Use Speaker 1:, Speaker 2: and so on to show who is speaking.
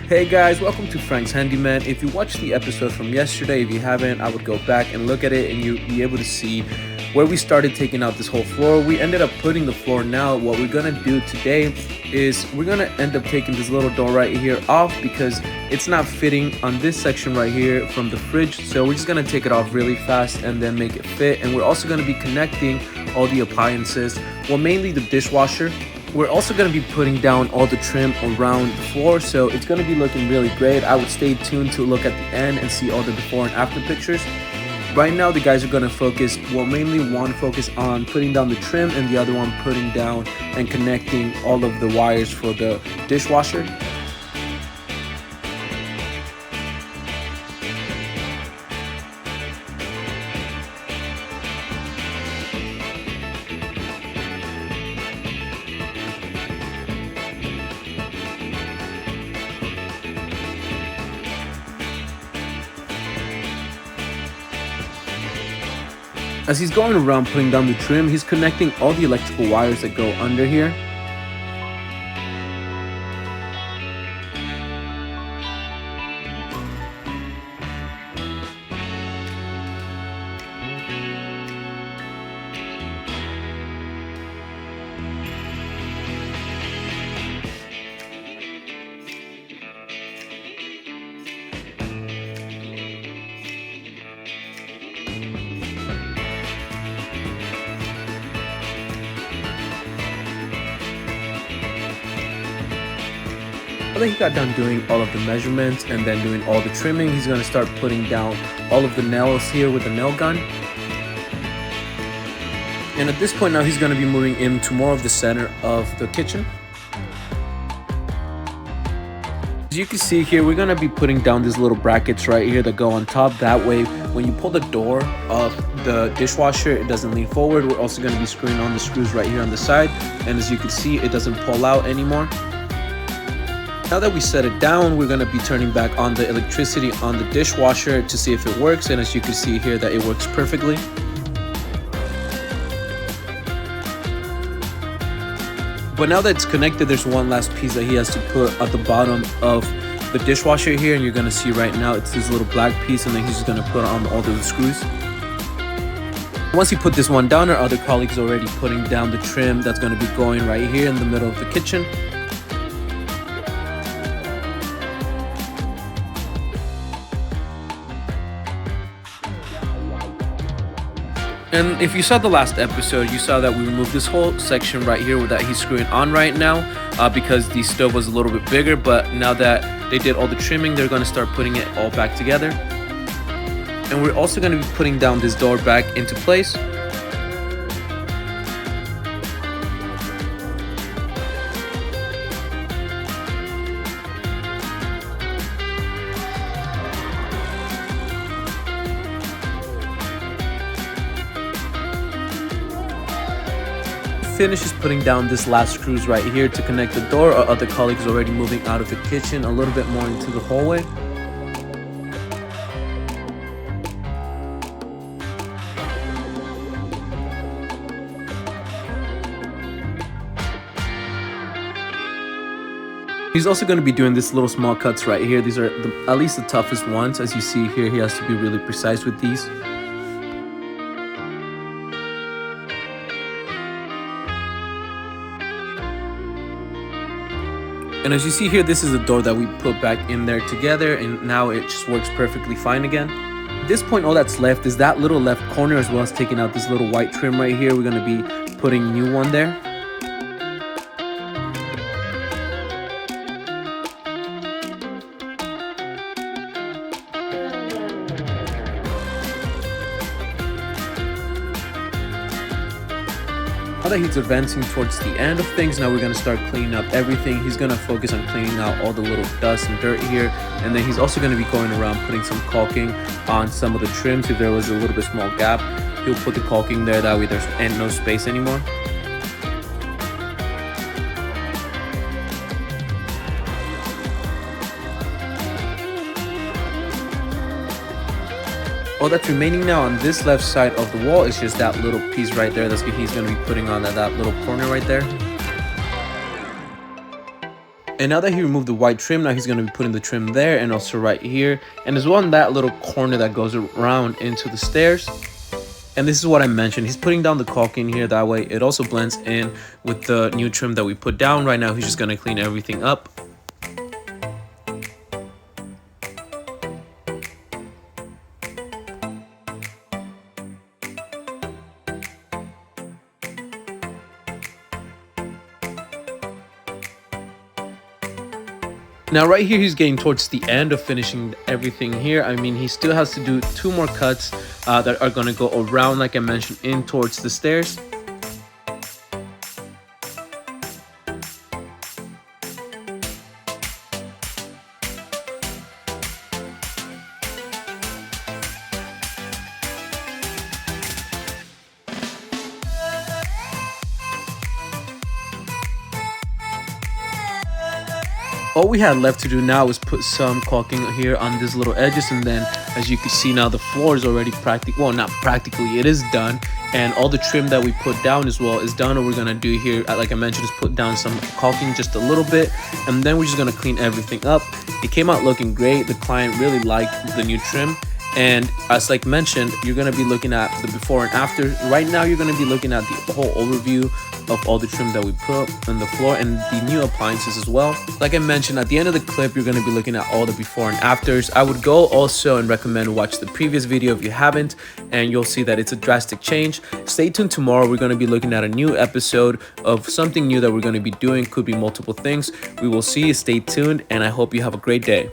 Speaker 1: Hey guys, welcome to Frank's Handyman. If you watched the episode from yesterday, if you haven't, I would go back and look at it and you'll be able to see where we started taking out this whole floor. We ended up putting the floor now. What we're gonna do today is we're gonna end up taking this little door right here off because it's not fitting on this section right here from the fridge. So we're just gonna take it off really fast and then make it fit. And we're also gonna be connecting all the appliances, well, mainly the dishwasher. We're also going to be putting down all the trim around the floor, so it's going to be looking really great. I would stay tuned to look at the end and see all the before and after pictures. Right now the guys are going to focus, well, mainly one focus on putting down the trim and the other one putting down and connecting all of the wires for the dishwasher. As he's going around putting down the trim, he's connecting all the electrical wires that go under here. Now that he got done doing all of the measurements and then doing all the trimming, he's going to start putting down all of the nails here with the nail gun. And at this point now he's going to be moving into more of the center of the kitchen. As you can see here, we're going to be putting down these little brackets right here that go on top. That way when you pull the door of the dishwasher, it doesn't lean forward. We're also going to be screwing on the screws right here on the side, and as you can see, it doesn't pull out anymore. Now that we set it down, we're going to be turning back on the electricity on the dishwasher to see if it works, and as you can see here that it works perfectly. But now that it's connected, there's one last piece that he has to put at the bottom of the dishwasher here, and you're going to see right now it's this little black piece, and then he's just going to put on all the screws. Once he put this one down, our other colleague's already putting down the trim that's going to be going right here in the middle of the kitchen. And if you saw the last episode, you saw that we removed this whole section right here that he's screwing on right now because the stove was a little bit bigger. But now that they did all the trimming, they're going to start putting it all back together. And we're also going to be putting down this door back into place. Finishes putting down this last screws right here to connect the door. Our other colleagues already moving out of the kitchen a little bit more into the hallway. He's also going to be doing this little small cuts right here. These are at least the toughest ones. As you see here, he has to be really precise with these. And as you see here, this is the door that we put back in there together, and now it just works perfectly fine again. At this point, all that's left is that little left corner, as well as taking out this little white trim right here. We're going to be putting a new one there. Now that he's advancing towards the end of things, now we're going to start cleaning up everything. He's going to focus on cleaning out all the little dust and dirt here, and then he's also going to be going around putting some caulking on some of the trims. If there was a little bit small gap, he'll put the caulking there, that way there's no space anymore. All that's remaining now on this left side of the wall is just that little piece right there. That's what he's going to be putting on that little corner right there. And now that he removed the white trim, now he's going to be putting the trim there and also right here. And as well in that little corner that goes around into the stairs. And this is what I mentioned. He's putting down the caulking here. That way it also blends in with the new trim that we put down. Right now he's just going to clean everything up. Now right here, he's getting towards the end of finishing everything here. I mean, he still has to do 2 more cuts that are going to go around, like I mentioned, in towards the stairs. All we had left to do now is put some caulking here on these little edges, and then as you can see now, the floor is already well, not practically, it is done, and all the trim that we put down as well is done. What we're gonna do here, like I mentioned, is put down some caulking just a little bit, and then we're just gonna clean everything up. It came out looking great. The client really liked the new trim. And as like mentioned, you're going to be looking at the before and after. Right now, you're going to be looking at the whole overview of all the trim that we put on the floor and the new appliances as well. Like I mentioned, at the end of the clip, you're going to be looking at all the before and afters. I would go also and recommend watch the previous video if you haven't, and you'll see that it's a drastic change. Stay tuned tomorrow. We're going to be looking at a new episode of something new that we're going to be doing. Could be multiple things. We will see you. Stay tuned, and I hope you have a great day.